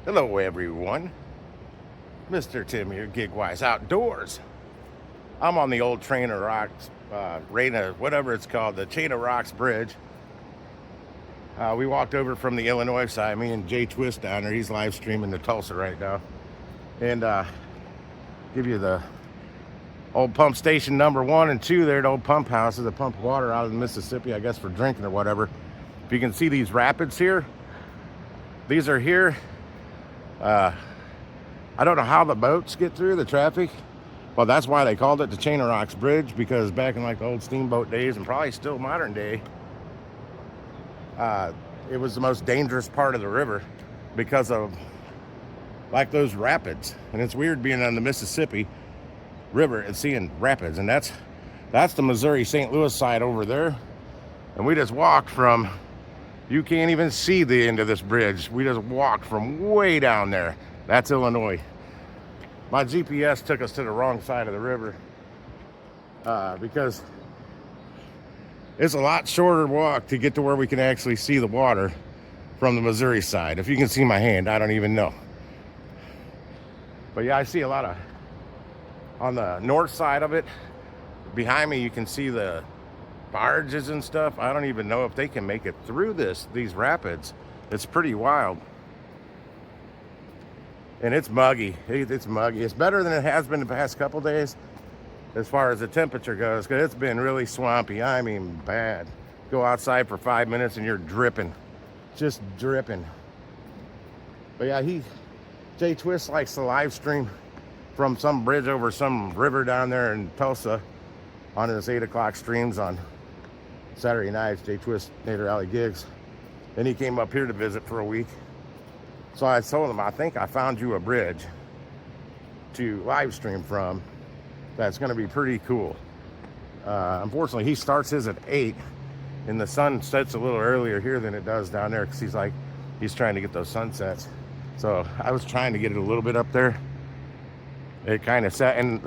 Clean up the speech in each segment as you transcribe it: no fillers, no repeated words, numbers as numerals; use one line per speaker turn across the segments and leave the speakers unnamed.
Hello, everyone. Mr. Tim here, Gigwise Outdoors. I'm on the old Train of Rocks, whatever it's called, the Chain of Rocks Bridge. We walked over from the Illinois side, me and Jay Twist down there. He's live streaming to Tulsa right now. And give you the old pump station number 1 and 2 there, the old pump houses that pump water out of the Mississippi, I guess, for drinking or whatever. If you can see these rapids here, these are here. I don't know how the boats get through the traffic. Well, that's why they called it the Chain of Rocks Bridge, because back in like the old steamboat days and probably still modern day, it was the most dangerous part of the river because of like those rapids. And it's weird being on the Mississippi River and seeing rapids. And that's the Missouri St. Louis side over there. And we just walked from, you can't even see the end of this bridge. We just walked from way down there. That's Illinois. My GPS took us to the wrong side of the river because it's a lot shorter walk to get to where we can actually see the water from the Missouri side. If you can see my hand, I don't even know. But yeah, I see a lot of, on the north side of it, behind me you can see the barges and stuff. I don't even know if they can make it through these rapids. It's pretty wild. And it's muggy. It's muggy. It's better than it has been the past couple days as far as the temperature goes, because it's been really swampy. I mean, bad. Go outside for 5 minutes and you're dripping. Just dripping. But yeah, Jay Twist likes to live stream from some bridge over some river down there in Tulsa on his 8 o'clock streams on Saturday nights. Jay Twist, Nader Alley Gigs. Then he came up here to visit for a week. So I told him, I think I found you a bridge to live stream from that's going to be pretty cool. Unfortunately, he starts his at 8, and the sun sets a little earlier here than it does down there because he's trying to get those sunsets. So I was trying to get it a little bit up there. It kind of set, and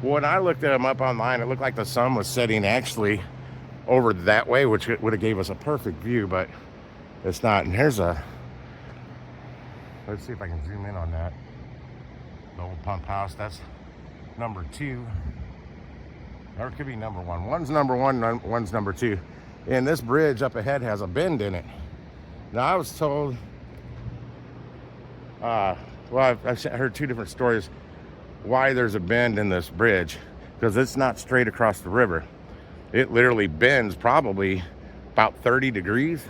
when I looked at him up online, it looked like the sun was setting actually over that way, which would have gave us a perfect view, but it's not. And here's let's see if I can zoom in on that. The old pump house, that's number 2. Or it could be number 1. One's number 1, one's number 2. And this bridge up ahead has a bend in it. Now I was told, well, I've heard 2 different stories why there's a bend in this bridge. Because it's not straight across the river. It literally bends probably about 30 degrees.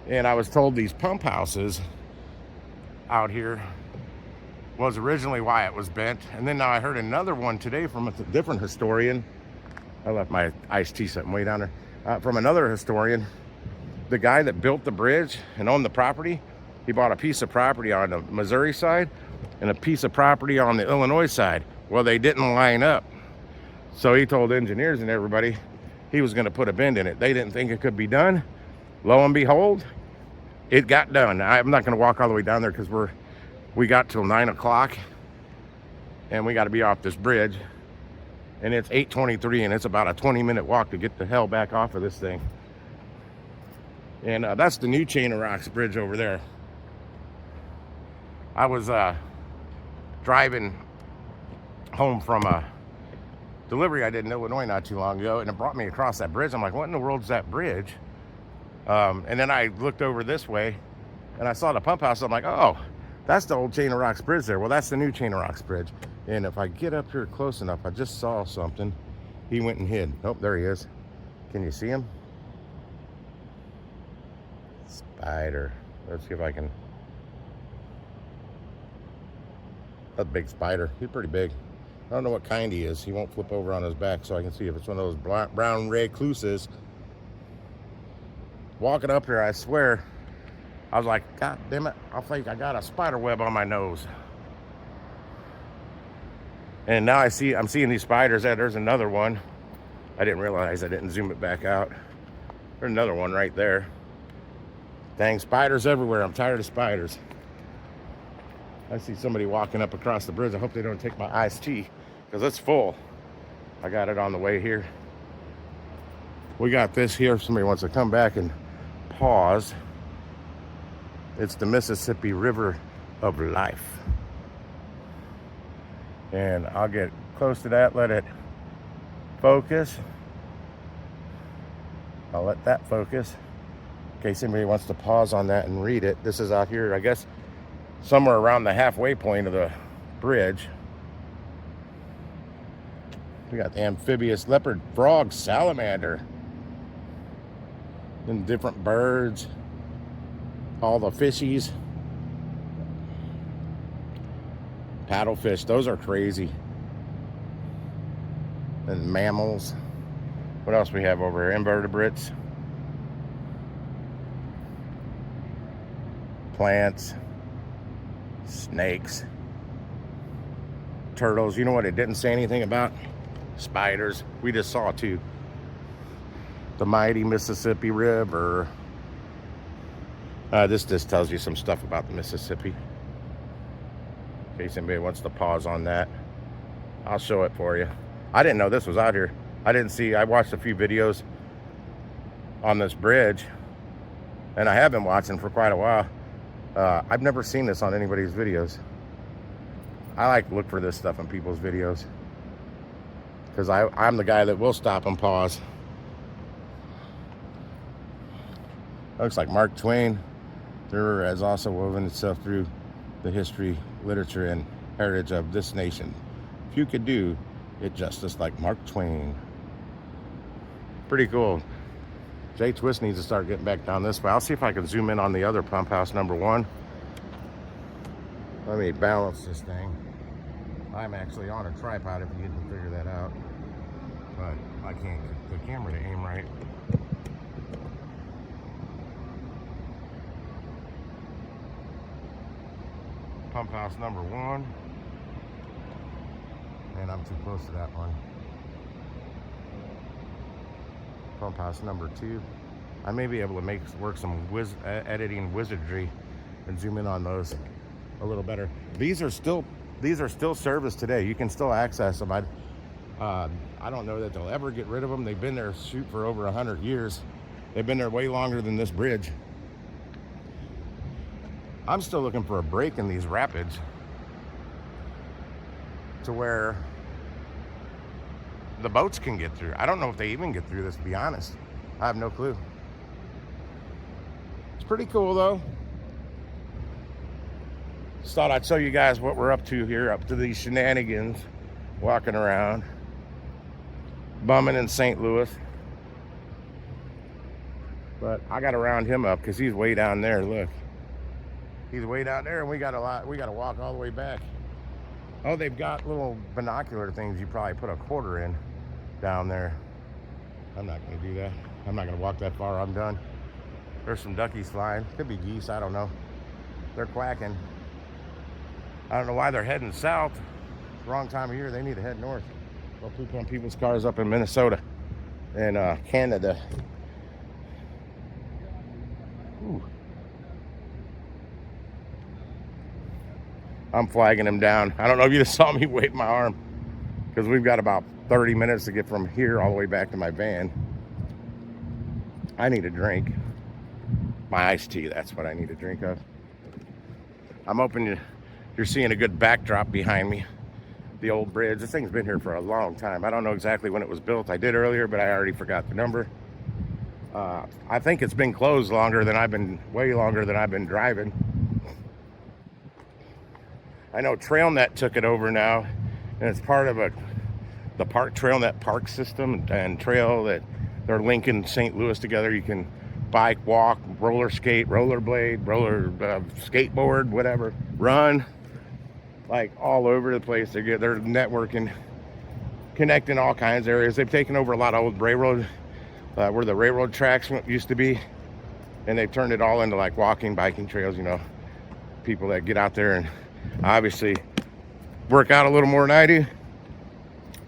And I was told these pump houses out here was originally why it was bent. And then now I heard another one today from a different historian. I left my iced tea sitting way down there. From another historian, the guy that built the bridge and owned the property, he bought a piece of property on the Missouri side and a piece of property on the Illinois side. Well, they didn't line up. So he told engineers and everybody he was going to put a bend in it. They didn't think it could be done. Lo and behold, it got done. I'm not going to walk all the way down there because we got till 9 o'clock and we got to be off this bridge, and it's 8:23 and it's about a 20-minute walk to get the hell back off of this thing. And that's the new Chain of Rocks Bridge over there. I was driving home from a delivery I did in Illinois not too long ago, and it brought me across that bridge. I'm like, what in the world is that bridge? And then I looked over this way and I saw the pump house. I'm like, oh, that's the old Chain of Rocks Bridge there. Well, that's the new Chain of Rocks Bridge. And if I get up here close enough, I just saw something. He went and hid. Oh, there he is. Can you see him? Spider. Let's see if I can. That's a big spider. He's pretty big. I don't know what kind he is. He won't flip over on his back so I can see if it's one of those brown recluses. Walking up here, I swear, I was like, God damn it, I think I got a spider web on my nose. And now I'm seeing these spiders. There's another one. I didn't realize I didn't zoom it back out. There's another one right there. Dang, spiders everywhere. I'm tired of spiders. I see somebody walking up across the bridge. I hope they don't take my iced tea because it's full. I got it on the way here. We got this here if somebody wants to come back and pause. It's the Mississippi River of life. And I'll get close to that, let it focus. I'll let that focus in case anybody wants to pause on that and read it. This is out here, I guess, somewhere around the halfway point of the bridge. We got the amphibious leopard, frog, salamander, and different birds, all the fishies, paddlefish, those are crazy, and mammals. What else we have over here? Invertebrates, plants, snakes, turtles. You know what it didn't say anything about? Spiders. We just saw two. The mighty Mississippi River. This just tells you some stuff about the Mississippi. In case anybody wants to pause on that, I'll show it for you. I didn't know this was out here. I watched a few videos on this bridge, and I have been watching for quite a while. I've never seen this on anybody's videos. I like to look for this stuff in people's videos, because I'm the guy that will stop and pause. Looks like Mark Twain. The river has also woven itself through the history, literature, and heritage of this nation. Few could do it justice like Mark Twain. Pretty cool. Jay Twist needs to start getting back down this way. I'll see if I can zoom in on the other pump house, number one. Let me balance this thing. I'm actually on a tripod if you didn't figure that out. But I can't get the camera to aim right. Pump house number one. And I'm too close to that one. Pump house number two. I may be able to work some editing wizardry and zoom in on those a little better. These are still serviced today. You can still access them. I don't know that they'll ever get rid of them. They've been there for over 100 years. They've been there way longer than this bridge. I'm still looking for a break in these rapids to where the boats can get through. I don't know if they even get through this, to be honest. I have no clue. It's pretty cool though. Just thought I'd show you guys what we're up to here, up to these shenanigans, walking around, bumming in St. Louis. But I got to round him up because he's way down there. Look, he's way down there, and we got to walk all the way back. Oh, they've got little binocular things you probably put a quarter in down there. I'm not going to do that. I'm not going to walk that far. I'm done. There's some duckies flying. Could be geese. I don't know. They're quacking. I don't know why they're heading south. Wrong time of year. They need to head north. They'll poop on people's cars up in Minnesota and Canada. Ooh. I'm flagging him down. I don't know if you just saw me wave my arm, because we've got about 30 minutes to get from here all the way back to my van. I need a drink. My iced tea, that's what I need a drink of. I'm hoping you're seeing a good backdrop behind me. The old bridge. This thing's been here for a long time. I don't know exactly when it was built. I did earlier, but I already forgot the number. I think it's been closed way longer than I've been driving. I know TrailNet took it over now, and it's part of the TrailNet park system and trail that they're linking St. Louis together. You can bike, walk, roller skate, rollerblade, skateboard, whatever, run, like all over the place. They're networking, connecting all kinds of areas. They've taken over a lot of old railroad, where the railroad tracks used to be, and they've turned it all into like walking, biking trails. You know, people that get out there and obviously work out a little more than I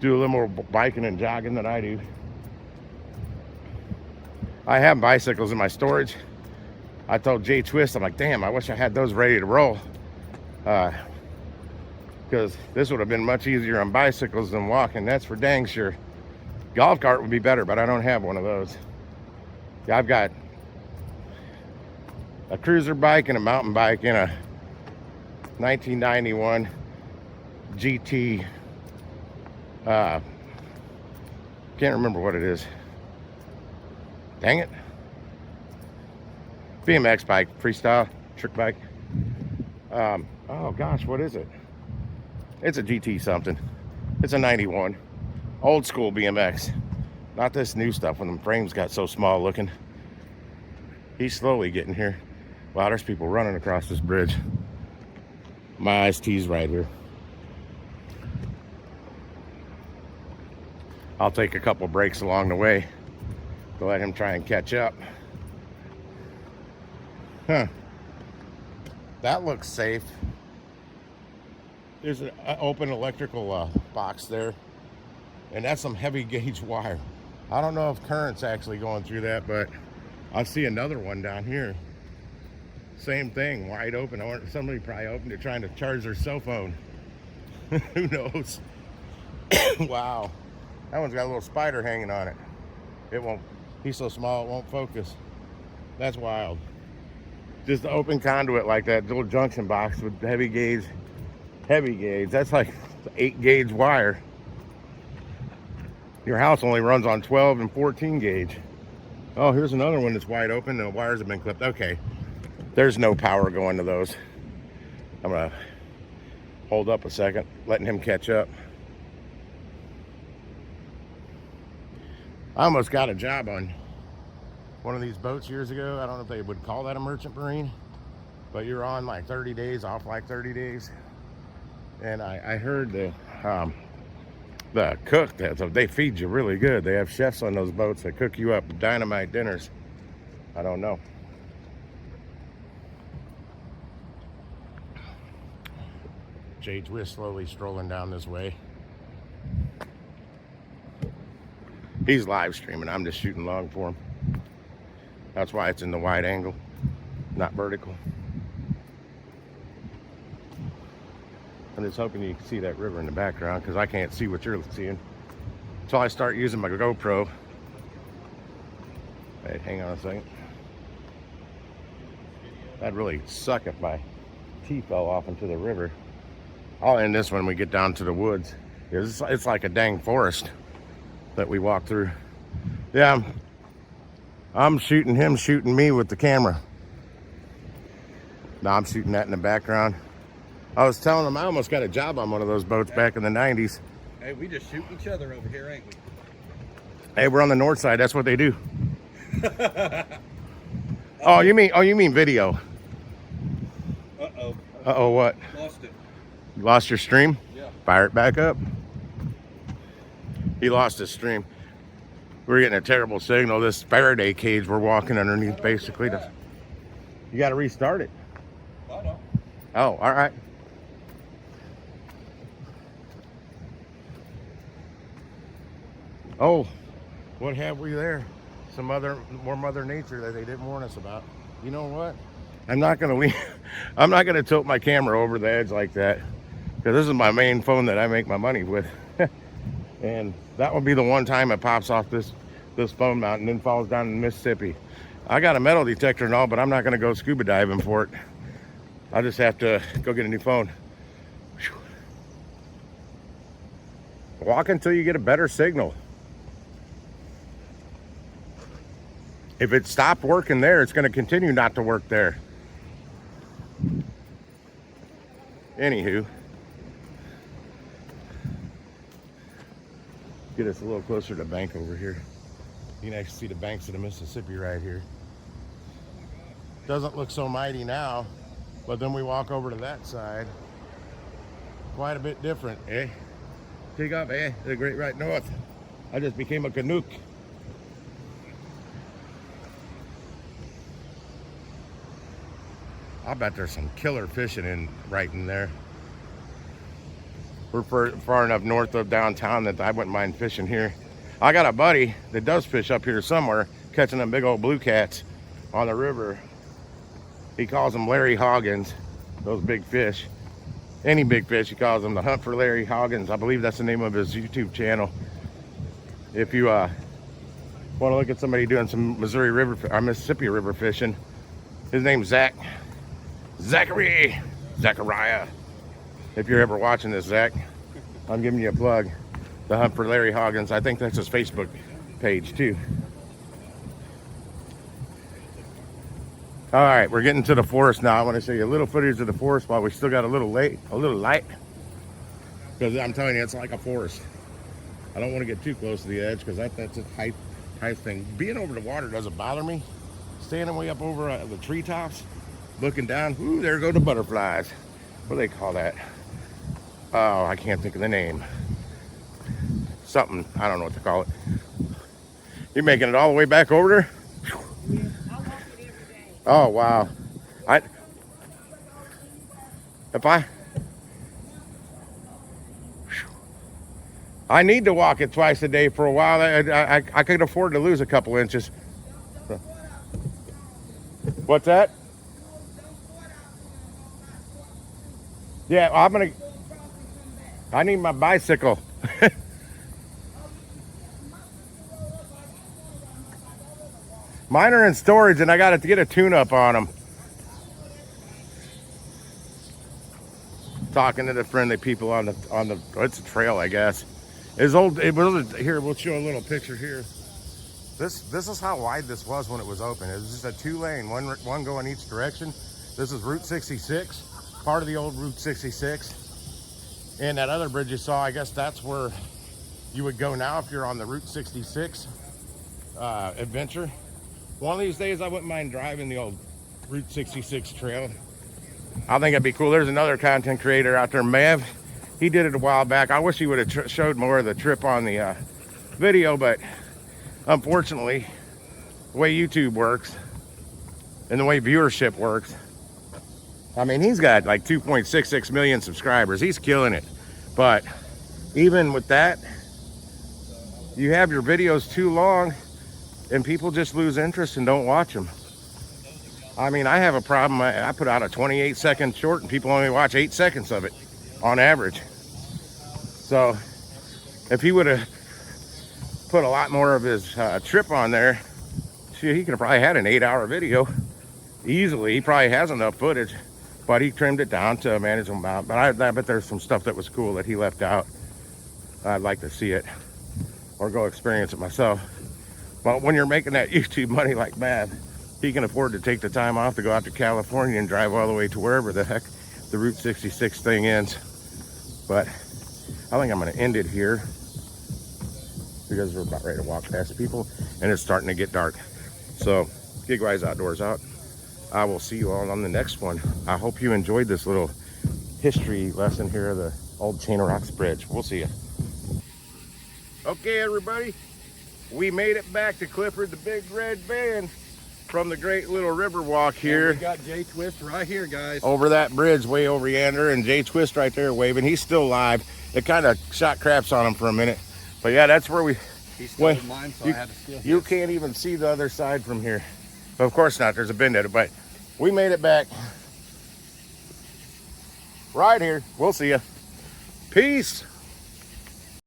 do a little more biking and jogging than I do. I have bicycles in my storage. I told Jay Twist, I'm like, damn, I wish I had those ready to roll, because this would have been much easier on bicycles than walking, that's for dang sure. Golf cart would be better, but I don't have one of those. Yeah, I've got a cruiser bike and a mountain bike in a 1991 GT. Can't remember what it is. Dang it. BMX bike, freestyle, trick bike. Oh gosh, what is it? It's a GT something. It's a 91. Old school BMX. Not this new stuff when the frames got so small looking. He's slowly getting here. Wow, there's people running across this bridge. My iced tea's right here. I'll take a couple breaks along the way to let him try and catch up. Huh. That looks safe. There's an open electrical box there. And that's some heavy gauge wire. I don't know if current's actually going through that, but I see another one down here. Same thing, wide open. Somebody probably opened it trying to charge their cell phone. Who knows? Wow. That one's got a little spider hanging on it. It won't, he's so small it won't focus. That's wild. Just the open conduit like that, little junction box with heavy gauge. Heavy gauge, that's like 8 gauge wire. Your house only runs on 12 and 14 gauge. Oh, here's another one that's wide open. The wires have been clipped. Okay, there's no power going to those. I'm gonna hold up a second, letting him catch up. I almost got a job on one of these boats years ago. I don't know if they would call that a merchant marine, but you're on like 30 days, off like 30 days. And I heard the cook, they feed you really good. They have chefs on those boats that cook you up dynamite dinners. I don't know. We're slowly strolling down this way. He's live streaming. I'm just shooting long for him. That's why it's in the wide angle, not vertical. I'm just hoping you can see that river in the background because I can't see what you're seeing until I start using my GoPro. Hey, hang on a second. That'd really suck if my tee fell off into the river. I'll end this when we get down to the woods. It's like a dang forest that we walk through. Yeah, I'm shooting him, shooting me with the camera. Now I'm shooting that in the background. I was telling him I almost got a job on one of those boats back in the 90s.
Hey, we just shoot each other over here, ain't we?
Hey, we're on the north side. That's what they do. Oh, you mean video?
Uh-oh.
Uh-oh, what?
Lost it.
You lost your stream?
Yeah.
Fire it back up. He lost his stream. We're getting a terrible signal. This Faraday cage we're walking underneath basically. You got to restart it.
I know.
Oh, all right. Oh, what have we there? More Mother Nature that they didn't warn us about. You know what? I'm not gonna tilt my camera over the edge like that because this is my main phone that I make my money with. And that will be the one time it pops off this phone mount and then falls down in Mississippi. I got a metal detector and all, but I'm not gonna go scuba diving for it. I'll just have to go get a new phone. Whew. Walk until you get a better signal. If it stopped working there, it's gonna continue not to work there. Anywho, get us a little closer to the bank over here. You can actually see the banks of the Mississippi right here. Doesn't look so mighty now, but then we walk over to that side. Quite a bit different, eh? Take off, eh? The Great White North. I just became a Canuck. I bet there's some killer fishing right in there. We're far enough north of downtown that I wouldn't mind fishing here. I got a buddy that does fish up here somewhere, catching them big old blue cats on the river. He calls them Larry Hoggins, those big fish. Any big fish, he calls them the Hunt for Larry Hoggins. I believe that's the name of his YouTube channel. If you want to look at somebody doing some Mississippi River fishing, His name's Zachariah. If you're ever watching this, Zach, I'm giving you a plug. The Hunt for Larry Hoggins. I think that's his Facebook page too. All right, we're getting to the forest now. I want to show you a little footage of the forest while we still got a little light, because I'm telling you, it's like a forest. I don't want to get too close to the edge because that's a height thing. Being over the water doesn't bother me. Standing way up over the treetops, looking down. Ooh, there go the butterflies. What do they call that? Oh, I can't think of the name. Something, I don't know what to call it. You're making it all the way back over there? Oh wow! I need to walk it twice a day for a while. I could afford to lose a couple inches. What's that? Yeah, I need my bicycle. Mine are in storage, and I got to get a tune-up on them. Talking to the friendly people on the it's a trail, I guess. Here, we'll show a little picture here. This is how wide this was when it was open. It was just a 2-lane, one going each direction. This is Route 66, part of the old Route 66. And that other bridge you saw, I guess that's where you would go now if you're on the Route 66 adventure. One of these days, I wouldn't mind driving the old Route 66 trail. I think it'd be cool. There's another content creator out there, Mav. He did it a while back. I wish he would have showed more of the trip on the video, but unfortunately, the way YouTube works and the way viewership works, I mean, he's got like 2.66 million subscribers. He's killing it. But even with that, you have your videos too long and people just lose interest and don't watch them. I mean, I have a problem. I put out a 28-second short and people only watch 8 seconds of it on average. So if he would have put a lot more of his trip on there, shoot, he could have probably had an 8-hour video easily. He probably has enough footage, but he trimmed it down to a manageable amount. But I bet there's some stuff that was cool that he left out. I'd like to see it or go experience it myself. Well, when you're making that YouTube money like Matt, he can afford to take the time off to go out to California and drive all the way to wherever the heck the Route 66 thing ends. But I think I'm going to end it here because we're about ready to walk past people and it's starting to get dark. So, Gigwise Outdoors out. I will see you all on the next one. I hope you enjoyed this little history lesson here of the old Chain of Rocks Bridge. We'll see you. Okay, everybody. We made it back to Clifford, the big red van, from the great little river walk here.
And we got Jay Twist right here, guys.
Over that bridge way over yonder, and Jay Twist right there waving. He's still live. It kind of shot craps on him for a minute. But yeah, that's where
he stole mine, so I had to steal his.
You can't even see the other side from here. But of course not, there's a bend at it, but we made it back. Right here. We'll see you. Peace.